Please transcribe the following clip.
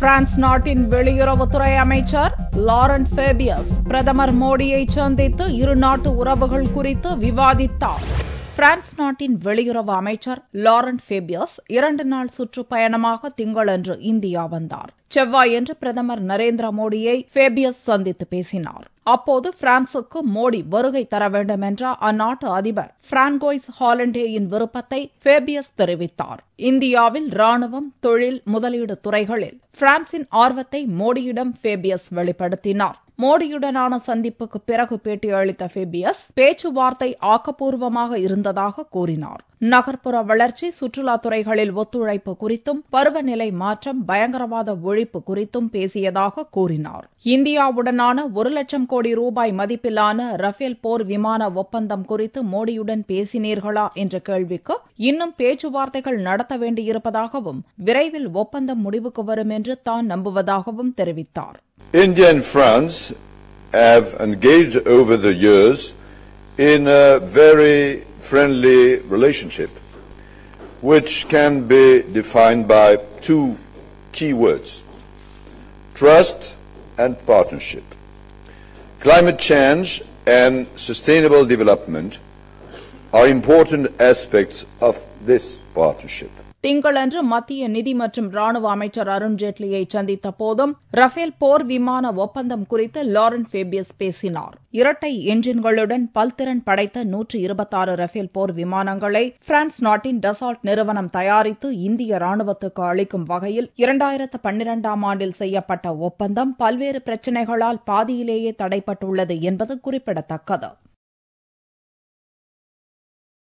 France நாட்டின் வெளியுறவுத்துறை அமைச்சர் லாரண்ட் ஃபேபியஸ் பிரதமர் மோடியை சந்தித்து இரு நாட்டு உறவுகள் குறித்து விவாதித்தார். பிரான்ஸ் நாட்டின் வெளியுறவு அமைச்சர் லாரண்ட் ஃபேபியஸ் 2 நாள் சுற்றுப்பயணமாக திங்களன்று இந்தியா வந்தார். செவ்வாயன்று பிரதமர் நரேந்திர மோடியை ஃபேபியஸ் சந்தித்து பேசினார். அப்போது பிரான்சுக்கு மோடி வருகை தர வேண்டும் என்ற அந்நாட்டு அதிபர் பிராங்கோய்ஸ் ஹாலண்டேயின் விருப்பத்தை ஃபேபியஸ் தெரிவித்தார். இந்தியாவில் ராணுவம், தொழில், முதலீடு துறைகளில் பிரான்சின் ஆர்வத்தை மோடியிடம் ஃபேபியஸ் வெளிப்படுத்தினார். மோடியுடனான சந்திப்புக்கு பிறகு பேட்டியளித்த ஃபேபியஸ் பேச்சுவார்த்தை ஆக்கப்பூர்வமாக இருந்ததாக கூறினார். நகர்ப்புற வளர்ச்சி, சுற்றுலாத் துறைகளில் ஒத்துழைப்பு குறித்தும், பருவநிலை மாற்றம், பயங்கரவாத ஒழிப்பு குறித்தும் பேசியதாக கூறினார். இந்தியாவுடனான 1 லட்சம் கோடி ரூபாய் மதிப்பிலான ரஃபேல் போர் விமான ஒப்பந்தம் குறித்து மோடியுடன் பேசினீர்களா என்ற கேள்விக்கு இன்னும் பேச்சுவார்த்தைகள் நடத்த வேண்டியிருப்பதாகவும், விரைவில் ஒப்பந்தம் முடிவுக்கு வரும் என்று தான் நம்புவதாகவும் தெரிவித்தார். India and France have engaged over the years in a very friendly relationship, which can be defined by 2 key words: trust and partnership. Climate change and sustainable development are important aspects of this partnership. திங்களன்று மத்திய நிதி மற்றும் ராணுவ அமைச்சர் அருண்ஜேட்லியை சந்தித்த போதும் Rafale போர் விமான ஒப்பந்தம் குறித்து லாரண்ட் ஃபேபியஸ் பேசினார். இரட்டை என்ஜின்களுடன் பல்திறன் படைத்த 126 ரஃபேல் போர் விமானங்களை பிரான்ஸ் நாட்டின் டசால்ட் நிறுவனம் தயாரித்து இந்திய ராணுவத்துக்கு அளிக்கும் வகையில் 2012ஆம் ஆண்டில் செய்யப்பட்ட ஒப்பந்தம் பல்வேறு பிரச்சினைகளால் பாதியிலேயே தடைப்பட்டுள்ளது என்பது குறிப்பிடத்தக்கது.